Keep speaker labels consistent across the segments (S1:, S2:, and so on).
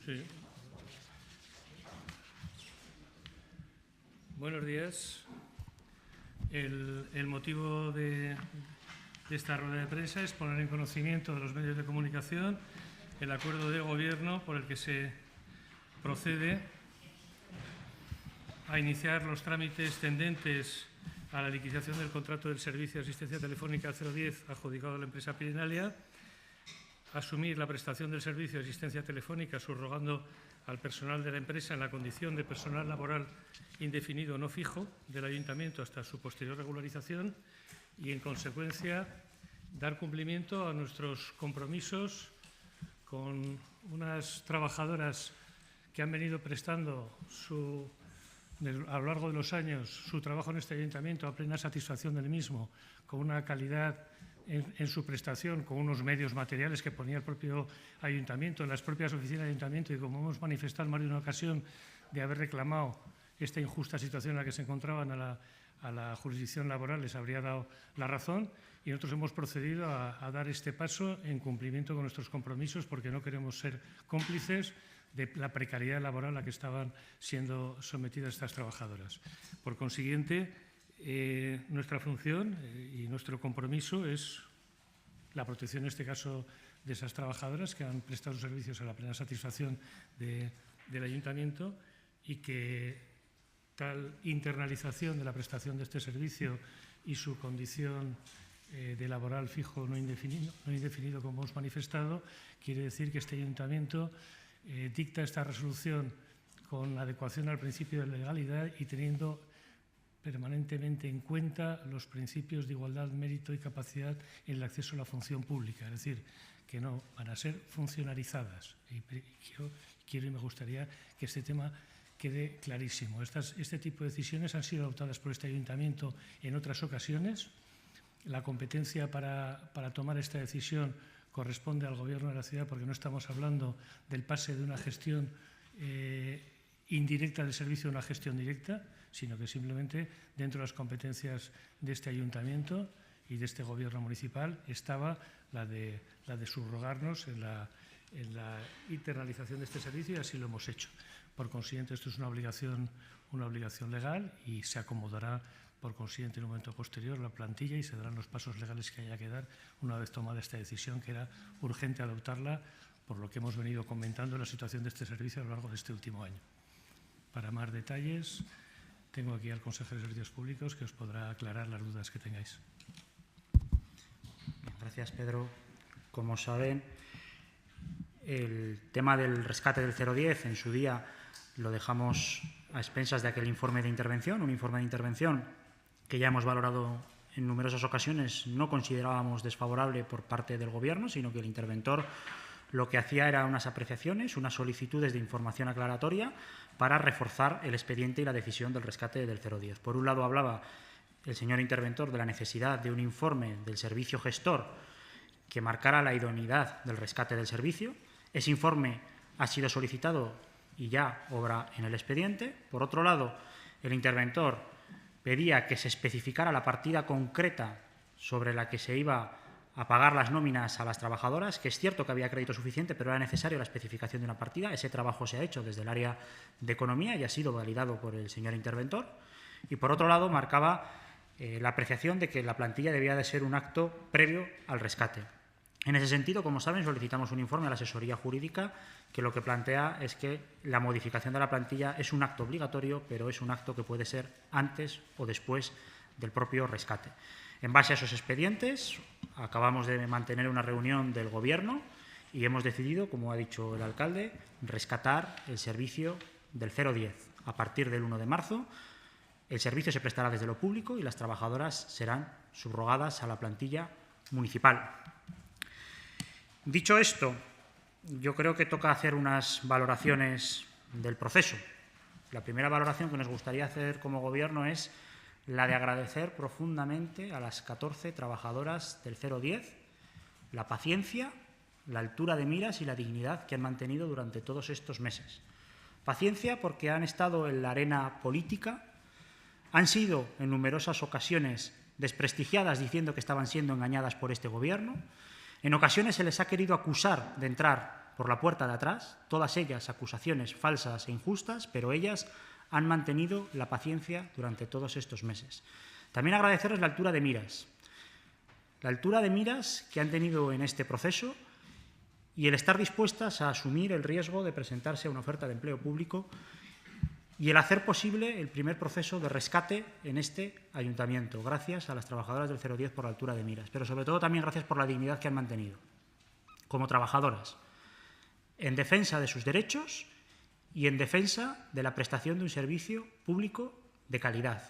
S1: Sí. Buenos días. El motivo de esta rueda de prensa es poner en conocimiento de los medios de comunicación el acuerdo de gobierno por el que se procede a iniciar los trámites tendentes a la liquidación del contrato del servicio de asistencia telefónica 010 adjudicado a la empresa Pirinalia, asumir la prestación del servicio de asistencia telefónica subrogando al personal de la empresa en la condición de personal laboral indefinido no fijo del Ayuntamiento hasta su posterior regularización y, en consecuencia, dar cumplimiento a nuestros compromisos con unas trabajadoras que han venido prestando a lo largo de los años su trabajo en este Ayuntamiento a plena satisfacción del mismo, con una calidad en su prestación, con unos medios materiales que ponía el propio Ayuntamiento, en las propias oficinas del Ayuntamiento, y como hemos manifestado en más de una ocasión de haber reclamado esta injusta situación en la que se encontraban a la jurisdicción laboral, les habría dado la razón, y nosotros hemos procedido a dar este paso en cumplimiento con nuestros compromisos, porque no queremos ser cómplices de la precariedad laboral a la que estaban siendo sometidas estas trabajadoras. Por consiguiente, nuestra función y nuestro compromiso es la protección, en este caso, de esas trabajadoras que han prestado sus servicios a la plena satisfacción del Ayuntamiento, y que tal internalización de la prestación de este servicio y su condición de laboral fijo no indefinido, como hemos manifestado, quiere decir que este Ayuntamiento dicta esta resolución con adecuación al principio de legalidad y teniendo permanentemente en cuenta los principios de igualdad, mérito y capacidad en el acceso a la función pública. Es decir, que no van a ser funcionarizadas. Y quiero y me gustaría que este tema quede clarísimo. Este tipo de decisiones han sido adoptadas por este Ayuntamiento en otras ocasiones. La competencia para tomar esta decisión corresponde al Gobierno de la ciudad, porque no estamos hablando del pase de una gestión indirecta del servicio a una gestión directa, sino que simplemente dentro de las competencias de este Ayuntamiento y de este Gobierno municipal estaba la de subrogarnos en la internalización de este servicio, y así lo hemos hecho. Por consiguiente, esto es una obligación legal, y se acomodará por consiguiente en un momento posterior la plantilla y se darán los pasos legales que haya que dar una vez tomada esta decisión, que era urgente adoptarla por lo que hemos venido comentando en la situación de este servicio a lo largo de este último año. Para más detalles, tengo aquí al consejero de Servicios Públicos, que os podrá aclarar las dudas que tengáis.
S2: Gracias, Pedro. Como saben, el tema del rescate del 010 en su día lo dejamos a expensas de aquel informe de intervención, un informe de intervención que ya hemos valorado en numerosas ocasiones. No considerábamos desfavorable por parte del Gobierno, sino que el interventor lo que hacía era unas apreciaciones, unas solicitudes de información aclaratoria para reforzar el expediente y la decisión del rescate del 010. Por un lado, hablaba el señor interventor de la necesidad de un informe del servicio gestor que marcara la idoneidad del rescate del servicio. Ese informe ha sido solicitado y ya obra en el expediente. Por otro lado, el interventor pedía que se especificara la partida concreta sobre la que se iba a pagar las nóminas a las trabajadoras, que es cierto que había crédito suficiente, pero era necesaria la especificación de una partida. Ese trabajo se ha hecho desde el área de Economía y ha sido validado por el señor interventor. Y, por otro lado, marcaba la apreciación de que la plantilla debía de ser un acto previo al rescate. En ese sentido, como saben, solicitamos un informe a la asesoría jurídica que lo que plantea es que la modificación de la plantilla es un acto obligatorio, pero es un acto que puede ser antes o después del propio rescate. En base a esos expedientes, acabamos de mantener una reunión del Gobierno y hemos decidido, como ha dicho el alcalde, rescatar el servicio del 010. A partir del 1 de marzo, el servicio se prestará desde lo público y las trabajadoras serán subrogadas a la plantilla municipal. Dicho esto, yo creo que toca hacer unas valoraciones del proceso. La primera valoración que nos gustaría hacer como Gobierno es la de agradecer profundamente a las 14 trabajadoras del 010 la paciencia, la altura de miras y la dignidad que han mantenido durante todos estos meses. Paciencia porque han estado en la arena política, han sido en numerosas ocasiones desprestigiadas diciendo que estaban siendo engañadas por este Gobierno. En ocasiones se les ha querido acusar de entrar por la puerta de atrás, todas ellas acusaciones falsas e injustas, pero ellas han mantenido la paciencia durante todos estos meses. También agradecerles la altura de miras. La altura de miras que han tenido en este proceso y el estar dispuestas a asumir el riesgo de presentarse a una oferta de empleo público y el hacer posible el primer proceso de rescate en este ayuntamiento, gracias a las trabajadoras del 010 por la altura de miras, pero sobre todo también gracias por la dignidad que han mantenido como trabajadoras, en defensa de sus derechos y en defensa de la prestación de un servicio público de calidad.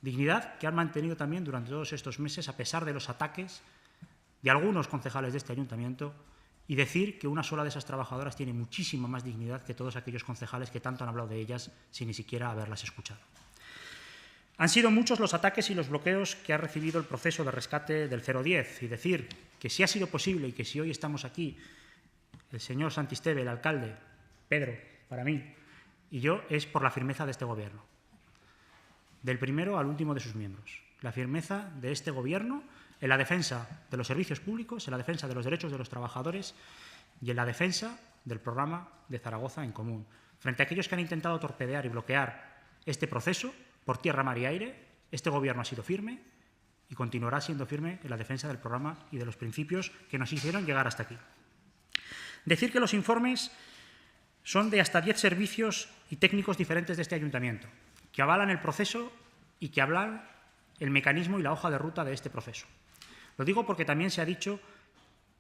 S2: Dignidad que han mantenido también durante todos estos meses, a pesar de los ataques de algunos concejales de este ayuntamiento, y decir que una sola de esas trabajadoras tiene muchísima más dignidad que todos aquellos concejales que tanto han hablado de ellas sin ni siquiera haberlas escuchado. Han sido muchos los ataques y los bloqueos que ha recibido el proceso de rescate del 010 y decir que si ha sido posible y que si hoy estamos aquí, el señor Santisteve, el alcalde, Pedro, para mí, y yo, es por la firmeza de este Gobierno, del primero al último de sus miembros. La firmeza de este Gobierno en la defensa de los servicios públicos, en la defensa de los derechos de los trabajadores y en la defensa del programa de Zaragoza en Común. Frente a aquellos que han intentado torpedear y bloquear este proceso, por tierra, mar y aire, este Gobierno ha sido firme y continuará siendo firme en la defensa del programa y de los principios que nos hicieron llegar hasta aquí. Decir que los informes son de hasta 10 servicios y técnicos diferentes de este ayuntamiento, que avalan el proceso y que avalan el mecanismo y la hoja de ruta de este proceso. Lo digo porque también se ha dicho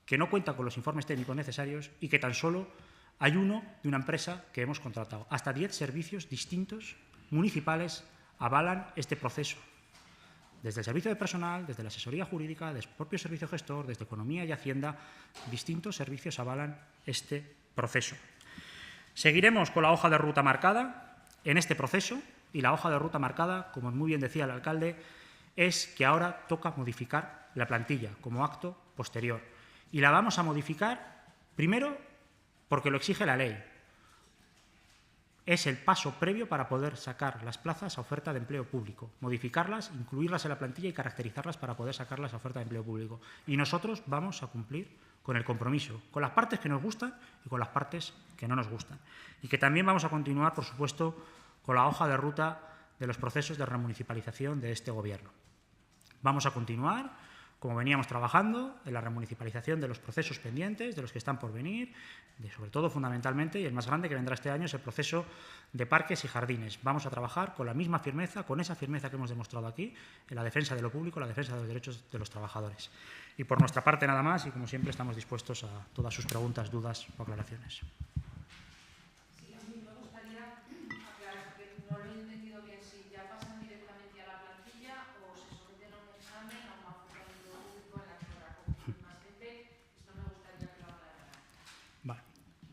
S2: que no cuenta con los informes técnicos necesarios y que tan solo hay uno de una empresa que hemos contratado. Hasta 10 servicios distintos municipales avalan este proceso. Desde el servicio de personal, desde la asesoría jurídica, desde el propio servicio gestor, desde Economía y Hacienda, distintos servicios avalan este proceso. Seguiremos con la hoja de ruta marcada en este proceso y la hoja de ruta marcada, como muy bien decía el alcalde, es que ahora toca modificar la plantilla como acto posterior. Y la vamos a modificar, primero, porque lo exige la ley. Es el paso previo para poder sacar las plazas a oferta de empleo público, modificarlas, incluirlas en la plantilla y caracterizarlas para poder sacarlas a oferta de empleo público. Y nosotros vamos a cumplir con el compromiso, con las partes que nos gustan y con las partes que no nos gustan. Y que también vamos a continuar, por supuesto, con la hoja de ruta de los procesos de remunicipalización de este Gobierno. Vamos a continuar, como veníamos trabajando, en la remunicipalización de los procesos pendientes, de los que están por venir, sobre todo, fundamentalmente, y el más grande que vendrá este año es el proceso de parques y jardines. Vamos a trabajar con la misma firmeza, con esa firmeza que hemos demostrado aquí, en la defensa de lo público, la defensa de los derechos de los trabajadores. Y por nuestra parte nada más, y como siempre estamos dispuestos a todas sus preguntas, dudas o aclaraciones.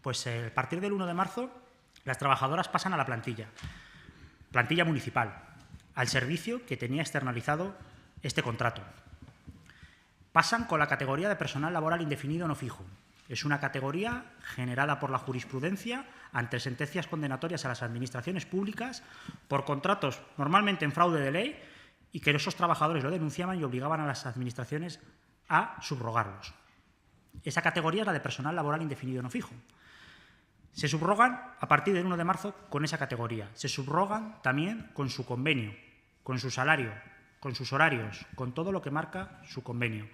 S2: Pues a partir del 1 de marzo las trabajadoras pasan a la plantilla municipal, al servicio que tenía externalizado este contrato. Pasan con la categoría de personal laboral indefinido no fijo. Es una categoría generada por la jurisprudencia ante sentencias condenatorias a las administraciones públicas por contratos normalmente en fraude de ley y que esos trabajadores lo denunciaban y obligaban a las administraciones a subrogarlos. Esa categoría es la de personal laboral indefinido no fijo. Se subrogan a partir del 1 de marzo con esa categoría. Se subrogan también con su convenio, con su salario, con sus horarios, con todo lo que marca su convenio.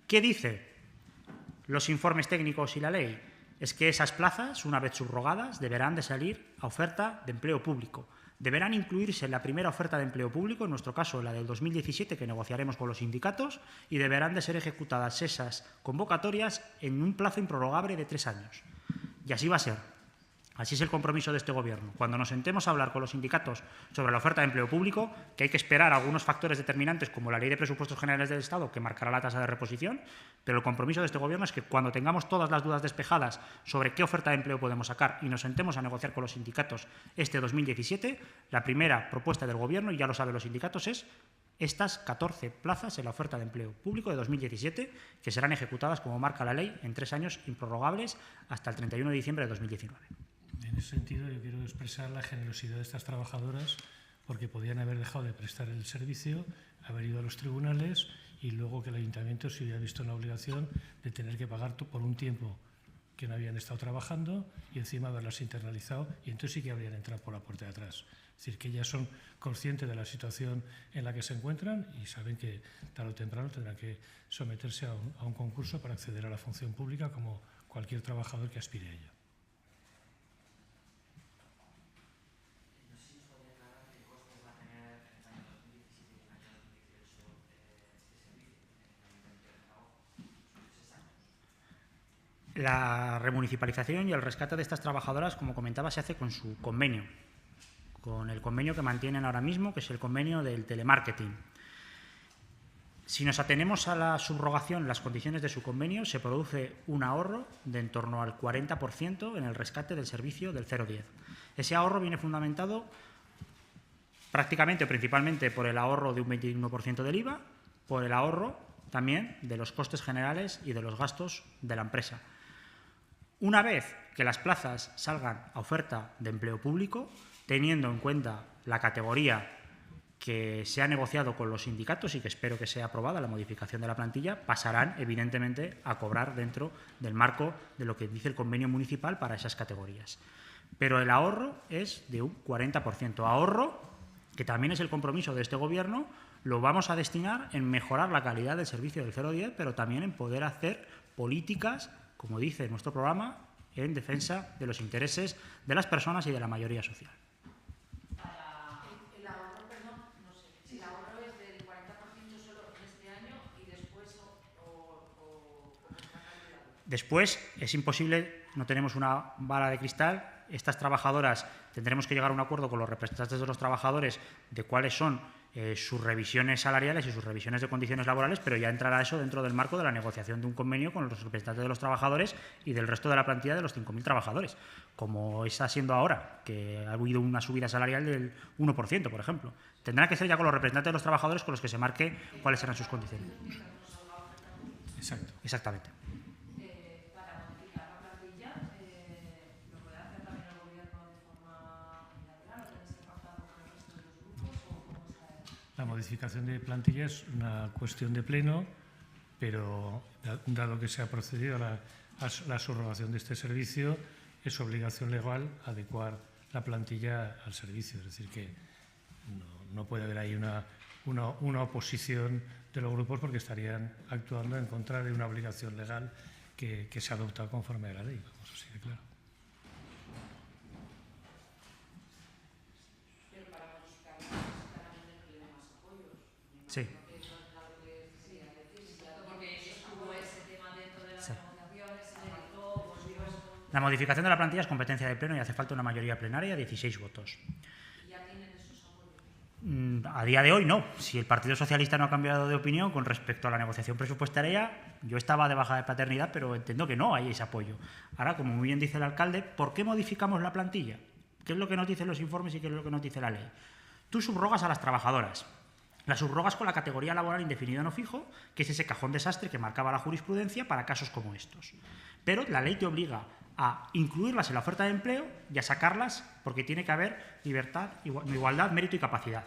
S2: ¿Qué dice los informes técnicos y la ley? Es que esas plazas, una vez subrogadas, deberán de salir a oferta de empleo público. Deberán incluirse en la primera oferta de empleo público, en nuestro caso la del 2017, que negociaremos con los sindicatos, y deberán de ser ejecutadas esas convocatorias en un plazo improrrogable de 3 años. Y así va a ser. Así es el compromiso de este Gobierno. Cuando nos sentemos a hablar con los sindicatos sobre la oferta de empleo público, que hay que esperar algunos factores determinantes como la Ley de Presupuestos Generales del Estado, que marcará la tasa de reposición, pero el compromiso de este Gobierno es que cuando tengamos todas las dudas despejadas sobre qué oferta de empleo podemos sacar y nos sentemos a negociar con los sindicatos este 2017, la primera propuesta del Gobierno, y ya lo saben los sindicatos, es estas 14 plazas en la oferta de empleo público de 2017, que serán ejecutadas como marca la ley en 3 años improrrogables hasta el 31 de diciembre de 2019.
S1: En ese sentido, yo quiero expresar la generosidad de estas trabajadoras porque podían haber dejado de prestar el servicio, haber ido a los tribunales y luego que el ayuntamiento se hubiera visto en la obligación de tener que pagar por un tiempo que no habían estado trabajando y encima haberlas internalizado, y entonces sí que habrían entrado por la puerta de atrás. Es decir, que ellas son conscientes de la situación en la que se encuentran y saben que tarde o temprano tendrán que someterse a un concurso para acceder a la función pública como cualquier trabajador que aspire a ello.
S2: La remunicipalización y el rescate de estas trabajadoras, como comentaba, se hace con su convenio, con el convenio que mantienen ahora mismo, que es el convenio del telemarketing. Si nos atenemos a la subrogación, las condiciones de su convenio, se produce un ahorro de en torno al 40% en el rescate del servicio del 010. Ese ahorro viene fundamentado prácticamente o principalmente por el ahorro de un 21% del IVA, por el ahorro también de los costes generales y de los gastos de la empresa. Una vez que las plazas salgan a oferta de empleo público, teniendo en cuenta la categoría que se ha negociado con los sindicatos y que espero que sea aprobada la modificación de la plantilla, pasarán evidentemente a cobrar dentro del marco de lo que dice el convenio municipal para esas categorías. Pero el ahorro es de un 40%. Ahorro que también es el compromiso de este Gobierno, lo vamos a destinar en mejorar la calidad del servicio del 010, pero también en poder hacer políticas, como dice nuestro programa, en defensa de los intereses de las personas y de la mayoría social.
S3: El ahorro, perdón, no sé, si el ahorro es del 40% solo en este año y después
S2: Después es imposible, no tenemos una bala de cristal. Estas trabajadoras tendremos que llegar a un acuerdo con los representantes de los trabajadores de cuáles son sus revisiones salariales y sus revisiones de condiciones laborales, pero ya entrará eso dentro del marco de la negociación de un convenio con los representantes de los trabajadores y del resto de la plantilla de los 5.000 trabajadores, como está siendo ahora, que ha habido una subida salarial del 1%, por ejemplo. Tendrá que ser ya con los representantes de los trabajadores con los que se marque cuáles serán sus condiciones.
S1: Exacto.
S2: Exactamente.
S3: Para modificar la plantilla, ¿lo puede hacer también el Gobierno de forma unilateral? ¿O tenéis que pactar con el resto de los grupos? ¿O cómo está?
S1: La modificación de plantilla es una cuestión de pleno, pero dado que se ha procedido a la subrogación de este servicio, es obligación legal adecuar la plantilla al servicio. Es decir, que no puede haber ahí una oposición de los grupos porque estarían actuando en contra de una obligación legal que se ha adoptado conforme a la ley. Vamos, así de claro.
S3: Pero para modificar claramente no tiene más apoyos.
S2: Sí. La modificación de la plantilla es competencia de pleno y hace falta una mayoría plenaria, 16 votos.
S3: ¿Ya tienen esos apoyos?
S2: A día de hoy no. Si el Partido Socialista no ha cambiado de opinión con respecto a la negociación presupuestaria, yo estaba de baja de paternidad, pero entiendo que no hay ese apoyo. Ahora, como muy bien dice el alcalde, ¿por qué modificamos la plantilla? ¿Qué es lo que nos dicen los informes y qué es lo que nos dice la ley? Tú subrogas a las trabajadoras. Las subrogas con la categoría laboral indefinida no fijo, que es ese cajón desastre que marcaba la jurisprudencia para casos como estos. Pero la ley te obliga a incluirlas en la oferta de empleo y a sacarlas porque tiene que haber libertad, igualdad, mérito y capacidad.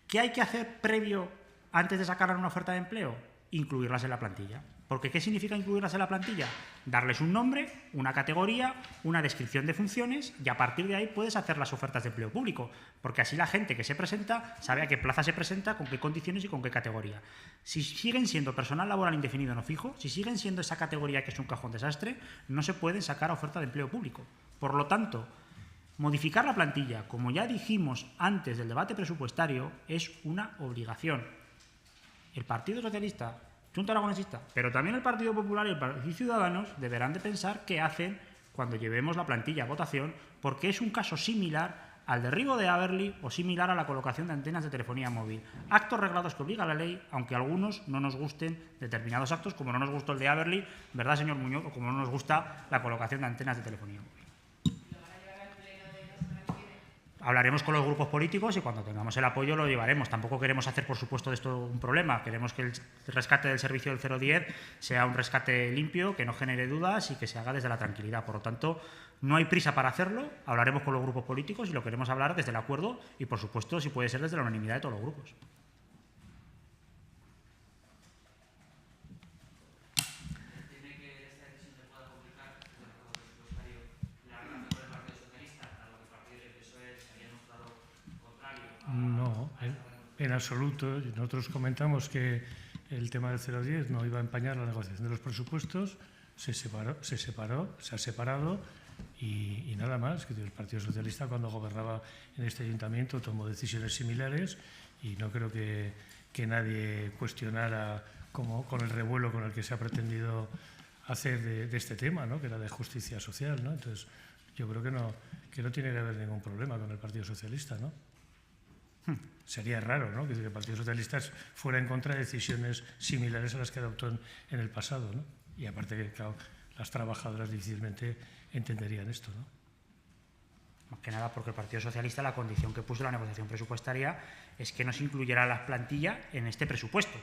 S2: ¿Qué hay que hacer previo antes de sacarlas en una oferta de empleo? Incluirlas en la plantilla. Porque ¿qué significa incluirlas en la plantilla? Darles un nombre, una categoría, una descripción de funciones y a partir de ahí puedes hacer las ofertas de empleo público. Porque así la gente que se presenta sabe a qué plaza se presenta, con qué condiciones y con qué categoría. Si siguen siendo personal laboral indefinido no fijo, si siguen siendo esa categoría que es un cajón desastre, no se pueden sacar a oferta de empleo público. Por lo tanto, modificar la plantilla, como ya dijimos antes del debate presupuestario, es una obligación. El Partido Socialista, Junta Aragonesista, pero también el Partido Popular y el Partido Ciudadanos deberán de pensar qué hacen cuando llevemos la plantilla a votación, porque es un caso similar al derribo de Aberli o similar a la colocación de antenas de telefonía móvil. Actos reglados que obliga la ley, aunque a algunos no nos gusten determinados actos, como no nos gustó el de Aberli, ¿verdad, señor Muñoz? O como no nos gusta la colocación de antenas de telefonía móvil. Hablaremos con los grupos políticos y cuando tengamos el apoyo lo llevaremos. Tampoco queremos hacer, por supuesto, de esto un problema. Queremos que el rescate del servicio del 010 sea un rescate limpio, que no genere dudas y que se haga desde la tranquilidad. Por lo tanto, no hay prisa para hacerlo. Hablaremos con los grupos políticos y lo queremos hablar desde el acuerdo y, por supuesto, si puede ser desde la unanimidad de todos los grupos.
S1: en absoluto. Nosotros comentamos que el tema del 010 no iba a empañar la negociación de los presupuestos, se ha separado y nada más. El Partido Socialista, cuando gobernaba en este ayuntamiento, tomó decisiones similares y no creo que nadie cuestionara con el revuelo con el que se ha pretendido hacer de este tema, ¿no? Que era de justicia social, ¿no? Entonces, yo creo que no tiene que haber ningún problema con el Partido Socialista, ¿no? Sería raro, ¿no? Que el Partido Socialista fuera en contra de decisiones similares a las que adoptó en el pasado, ¿no? Y aparte que, claro, las trabajadoras difícilmente entenderían esto, ¿no?
S2: Más que nada porque el Partido Socialista, la condición que puso en la negociación presupuestaria es que no se incluyera la plantilla en este presupuesto.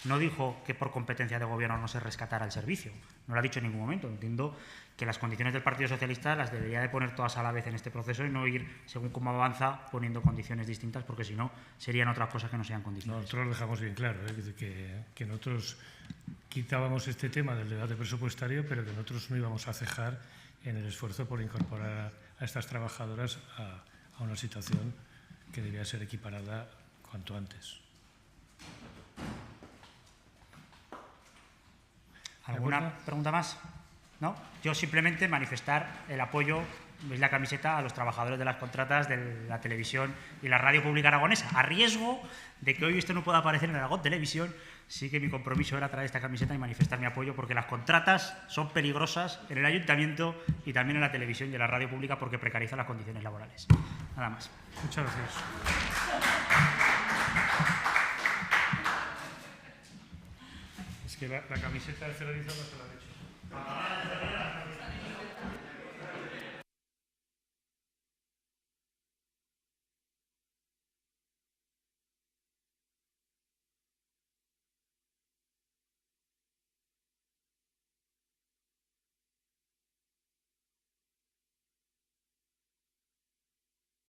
S2: No dijo que por competencia de gobierno no se rescatara el servicio. No lo ha dicho en ningún momento. Entiendo que las condiciones del Partido Socialista las debería de poner todas a la vez en este proceso y no ir, según cómo avanza, poniendo condiciones distintas, porque si no, serían otras cosas que no sean condiciones.
S1: Nosotros lo dejamos bien claro, que nosotros quitábamos este tema del debate presupuestario, pero que nosotros no íbamos a cejar en el esfuerzo por incorporar a estas trabajadoras a una situación que debía ser equiparada cuanto antes.
S2: ¿Alguna pregunta más? ¿No? Yo simplemente manifestar el apoyo, veis la camiseta, a los trabajadores de las contratas de la televisión y la radio pública aragonesa. A riesgo de que hoy esto no pueda aparecer en Aragón Televisión, sí que mi compromiso era traer esta camiseta y manifestar mi apoyo, porque las contratas son peligrosas en el ayuntamiento y también en la televisión y en la radio pública, porque precarizan las condiciones laborales. Nada más.
S1: Muchas gracias. Es que la camiseta del 010 no se la han hecho.